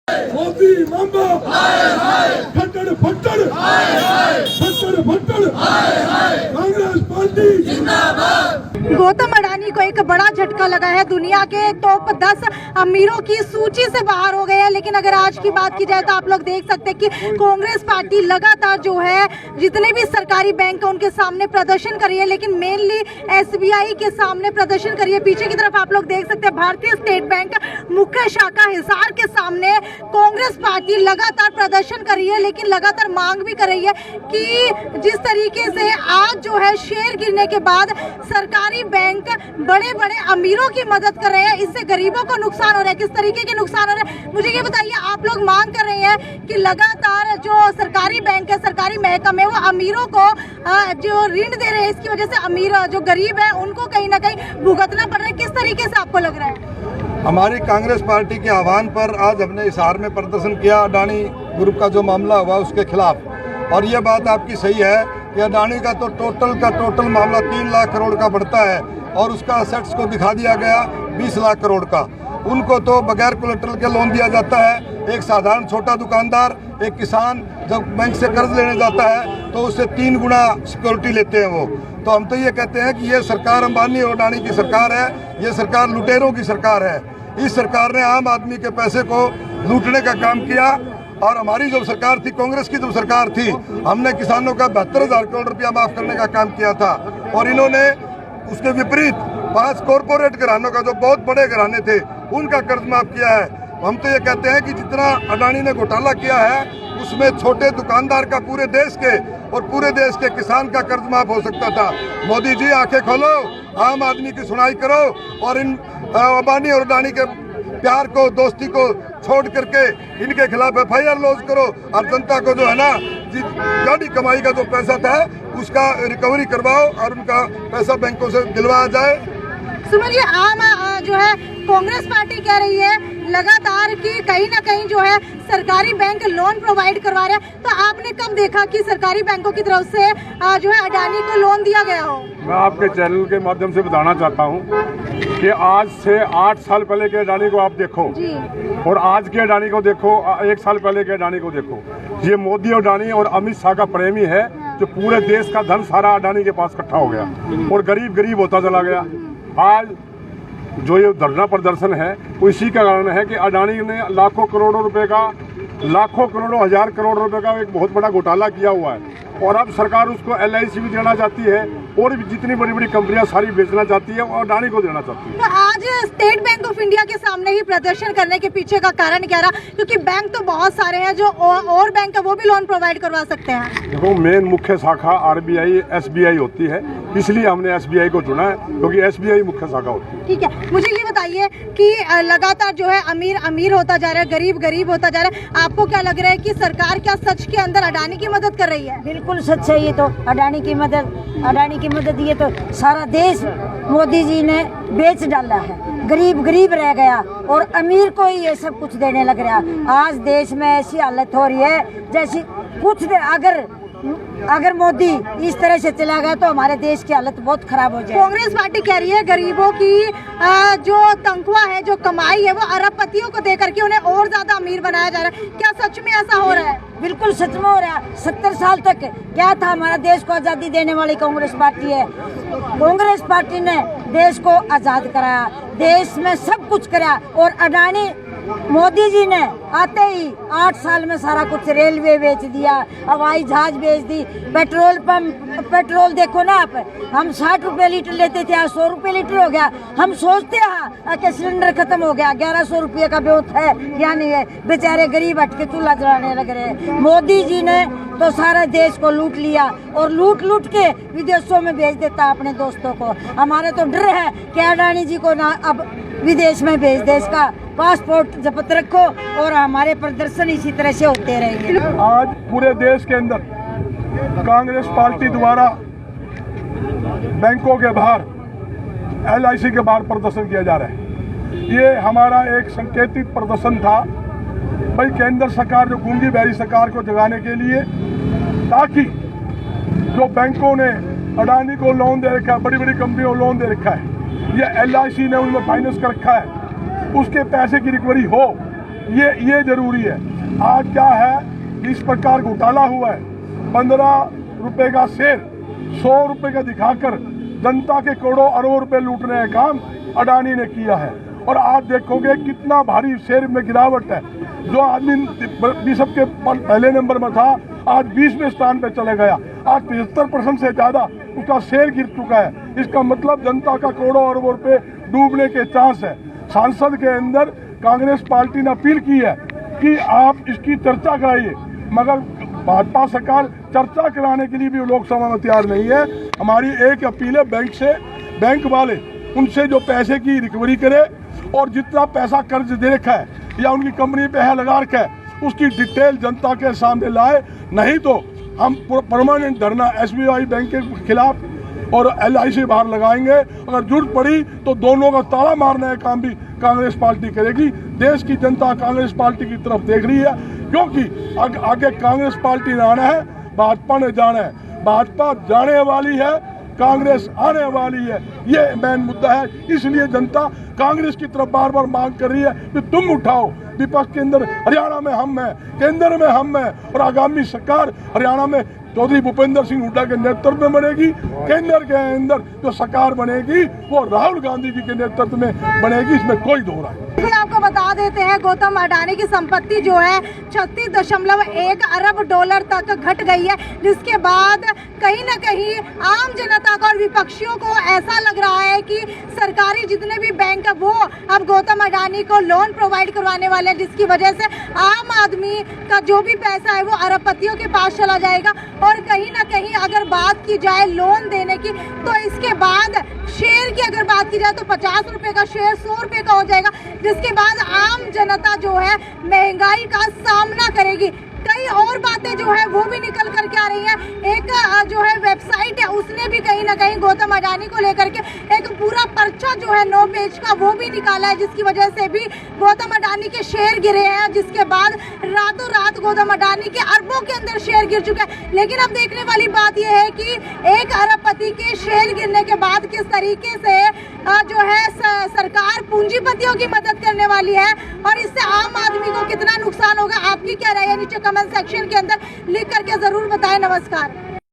मोदी मामा फट्टड़ फट्टड़ फट्टड़ फट्टड़ Congress party जिंदाबाद। गौतम अडानी को एक बड़ा झटका लगा है। दुनिया के टॉप 10 अमीरों की सूची से बाहर हो गए हैं। लेकिन अगर आज की बात की जाए तो आप लोग देख सकते हैं कि कांग्रेस पार्टी लगातार जो है जितने भी सरकारी बैंक है उनके सामने प्रदर्शन कर रही है, लेकिन मेनली एसबीआई के सामने प्रदर्शन कर रही है। पीछे की तरफ आप लोग देख सकते हैं भारतीय स्टेट बैंक मुख्य शाखा हिसार के सामने कांग्रेस पार्टी लगातार प्रदर्शन कर रही है, लेकिन लगातार मांग भी कर रही है कि जिस तरीके से आज जो है शेयर गिरने के बाद सरकारी बैंक बड़े बड़े अमीरों की मदद कर रहे हैं, इससे गरीबों को नुकसान हो रहा है। किस तरीके के नुकसान हो रहे हैं मुझे ये बताइए। आप लोग मांग कर रहे हैं कि लगातार जो सरकारी बैंक है, सरकारी महकमे, वो अमीरों को जो ऋण दे रहे हैं, इसकी वजह से अमीर जो गरीब है उनको कहीं ना कहीं भुगतना पड़ रहा है। किस तरीके से आपको लग रहा है? हमारी कांग्रेस पार्टी के आह्वान पर आज हमने हिसार में प्रदर्शन किया अडानी ग्रुप का जो मामला हुआ उसके खिलाफ। और ये बात आपकी सही है कि अडानी का तो टोटल मामला 3 लाख करोड़ का बढ़ता है और उसका असेट्स को दिखा दिया गया 20 लाख करोड़ का। उनको तो बगैर कोलेट्रल के लोन दिया जाता है। एक साधारण छोटा दुकानदार, एक किसान जब बैंक से कर्ज लेने जाता है तो उससे 3 गुना सिक्योरिटी लेते हैं वो। तो हम तो ये कहते हैं कि ये सरकार अंबानी और अडानी की सरकार है, ये सरकार लुटेरों की सरकार है। इस सरकार ने आम आदमी के पैसे को लूटने का काम किया। और हमारी जो सरकार थी, कांग्रेस की जो सरकार थी, हमने किसानों का 72,000 करोड़ रुपया माफ करने का काम किया था। और इन्होंने उसके विपरीत 5 कॉरपोरेट घरानों का, जो बहुत बड़े घराने थे, उनका कर्ज माफ किया है। हम तो ये कहते हैं कि जितना अडानी ने घोटाला किया है उसमें छोटे दुकानदार का पूरे देश के और पूरे देश के किसान का कर्ज माफ हो सकता था। मोदी जी आंखें खोलो, आम आदमी की सुनाई करो और इन अंबानी और अडानी के प्यार को, दोस्ती को छोड़ करके इनके खिलाफ FIR लॉन्च करो और जनता को जो है ना गाड़ी कमाई का जो पैसा था उसका रिकवरी करवाओ और उनका पैसा बैंकों से दिलवाया जाए। सुमन, ये आम जो है कांग्रेस पार्टी कह रही है लगातार कि कहीं ना कहीं जो है सरकारी बैंक लोन प्रोवाइड करवा रहे हैं, तो आपने कब देखा कि सरकारी बैंकों की तरफ से जो है अडानी को लोन दिया गया हो? मैं आपके चैनल के माध्यम से बताना चाहता हूं कि आज से 8 साल पहले के अडानी को आप देखो जी। और आज के अडानी को देखो, 1 साल पहले के अडानी को देखो। ये मोदी अडानी और अमित शाह का प्रेम ही है जो पूरे देश का धन सारा अडानी के पास इकट्ठा हो गया और गरीब गरीब होता चला गया। आज जो ये धरना प्रदर्शन है वो इसी का कारण है कि अडानी ने लाखों करोड़ों रुपए का, लाखों करोड़ों हजार करोड़ रुपए का एक बहुत बड़ा घोटाला किया हुआ है। और अब सरकार उसको LIC भी देना चाहती है और भी जितनी बड़ी बड़ी कंपनियां सारी बेचना चाहती है और अडानी को देना चाहती है। तो आज स्टेट बैंक ऑफ इंडिया के सामने ही प्रदर्शन करने के पीछे का कारण क्या रहा? क्योंकि बैंक तो बहुत सारे हैं, जो और बैंक है वो भी लोन प्रोवाइड करवा सकते हैं। देखो, मेन मुख्य शाखा RBI SBI होती है, इसलिए हमने SBI को चुना है क्योंकि SBI मुख्य शाखा होती है। ठीक है, मुझे ये बताइए कि लगातार जो है अमीर अमीर होता जा रहा है, गरीब गरीब होता जा रहा है। आपको क्या लग रहा है कि सरकार क्या सच के अंदर अडानी की मदद कर रही है? बिल्कुल सच है। ये तो अडानी की मदद ये तो सारा देश मोदी जी ने बेच डाला है। गरीब गरीब रह गया और अमीर को ही ये सब कुछ देने लग रहा। आज देश में ऐसी हालत हो रही है जैसी अगर मोदी इस तरह से चला गया तो हमारे देश की हालत बहुत खराब हो जाएगी। कांग्रेस पार्टी कह रही है गरीबों की जो तनख्वाह है, जो कमाई है, वो अरबपतियों को देकर के उन्हें और ज्यादा अमीर बनाया जा रहा है। क्या सच में ऐसा हो रहा है? बिल्कुल सच में हो रहा है। 70 साल तक क्या था, हमारा देश को आज़ादी देने वाली कांग्रेस पार्टी है। कांग्रेस पार्टी ने देश को आज़ाद कराया, देश में सब कुछ कराया। और अडानी मोदी जी ने आते ही 8 साल में सारा कुछ, रेलवे बेच दिया, हवाई जहाज बेच दी, पेट्रोल पंप, पेट्रोल देखो ना आप, हम 60 रुपए लीटर लेते थे, आज 100 रुपए लीटर हो गया। हम सोचते हैं कि सिलेंडर खत्म हो गया, 1100 रुपये का ब्योत है या नहीं है। बेचारे गरीब हट के चूल्हा जलाने लग रहे हैं। मोदी जी ने तो सारा देश को लूट लिया और लूट के विदेशों में भेज देता अपने दोस्तों को। हमारे तो डर है कि अडानी जी को ना अब विदेश में भेज दे, इसका पासपोर्ट जब्त रखो और हमारे प्रदर्शन इसी तरह से होते रहेंगे। आज पूरे देश के अंदर कांग्रेस पार्टी द्वारा बैंकों के बाहर, LIC के बाहर प्रदर्शन किया जा रहा है। ये हमारा एक संकेतित प्रदर्शन था भाई, केंद्र सरकार जो गूंगी बहरी सरकार को जगाने के लिए, ताकि जो बैंकों ने अडानी को लोन दे रखा है, बड़ी बड़ी कंपनियों को लोन दे रखा है, ये LIC ने उनमें फाइनेंस कर रखा है, उसके पैसे की रिकवरी हो। ये जरूरी है। आज क्या है, इस प्रकार घोटाला हुआ है, 15 रुपए का शेयर 100 रुपए का दिखाकर जनता के करोड़ों अरबों रुपए लूटने का काम अडानी ने किया है। और आज देखोगे कितना भारी शेयर में गिरावट है। जो आदमी 20 के पहले नंबर में था, आज 20वें स्थान पे चले गया। आज 75% से ज्यादा उसका शेयर गिर चुका है। इसका मतलब जनता का करोड़ों अरबों रुपए डूबने के चांस है। सांसद के अंदर कांग्रेस पार्टी ने अपील की है कि आप इसकी चर्चा कराइए, मगर भाजपा सरकार चर्चा कराने के लिए भी लोकसभा में तैयार नहीं है। हमारी एक अपील है बैंक से, बैंक वाले उनसे जो पैसे की रिकवरी करे और जितना पैसा कर्ज दे रखा है या उनकी कंपनी पे है लगा रखा है, उसकी डिटेल जनता के सामने लाए। नहीं तो हम परमानेंट धरना SBI बैंक के खिलाफ और LIC बाहर लगाएंगे। अगर जरूरत पड़ी तो दोनों का ताला मारने का काम भी कांग्रेस पार्टी करेगी। देश की जनता कांग्रेस पार्टी की तरफ देख रही है, क्योंकि आगे कांग्रेस पार्टी ने आना है, भाजपा ने जाना है। भाजपा जाने वाली है, कांग्रेस आने वाली है, ये मेन मुद्दा है। इसलिए जनता कांग्रेस की तरफ बार बार मांग कर रही है कि तुम उठाओ। विपक्ष के अंदर हरियाणा में हम हैं, केंद्र में हम हैं, और आगामी सरकार हरियाणा में चौधरी भूपेंद्र सिंह हुड्डा के नेतृत्व में बनेगी। केंद्र के अंदर जो सरकार बनेगी वो राहुल गांधी जी के नेतृत्व में बनेगी, इसमें कोई दो राय नहीं। आपको बता देते हैं, गौतम अडानी की संपत्ति जो है 36.1 अरब डॉलर तक घट गई है, जिसके बाद कहीं न कहीं आम जनता को और विपक्षियों को ऐसा लग रहा है कि सरकारी जितने भी बैंक है वो अब गौतम अडानी को लोन प्रोवाइड करवाने वाले हैं, जिसकी वजह से आम आदमी का जो भी पैसा है वो अरबपतियों के पास चला जाएगा। और कहीं ना कहीं अगर बात की जाए लोन देने की, तो इसके बाद शेयर की अगर बात की जाए तो 50 रुपए का शेयर 100 रुपए का हो जाएगा, जिसके बाद आम जनता जो है महंगाई का सामना करेगी। कई और बातें जो है वो भी निकल करके आ रही हैं। एक जो है वेबसाइट है, उसने भी कहीं ना कहीं गौतम अडानी को लेकर के एक पूरा पर्चा जो है 9 पेज का वो भी निकाला है, जिसकी वजह से भी गौतम अडानी के शेयर गिरे हैं, जिसके बाद रातों रात गौतम अडानी के अरबों के अंदर शेयर गिर चुके हैं। लेकिन अब देखने वाली बात यह है कि 1 अरबपति के शेयर गिरने के बाद किस तरीके से जो है सरकार पूंजीपतियों की मदद करने वाली है, और इससे आम आदमी को कितना नुकसान होगा। आपकी क्या राय है, नीचे कमेंट सेक्शन के अंदर लिख करके जरूर बताएं। नमस्कार।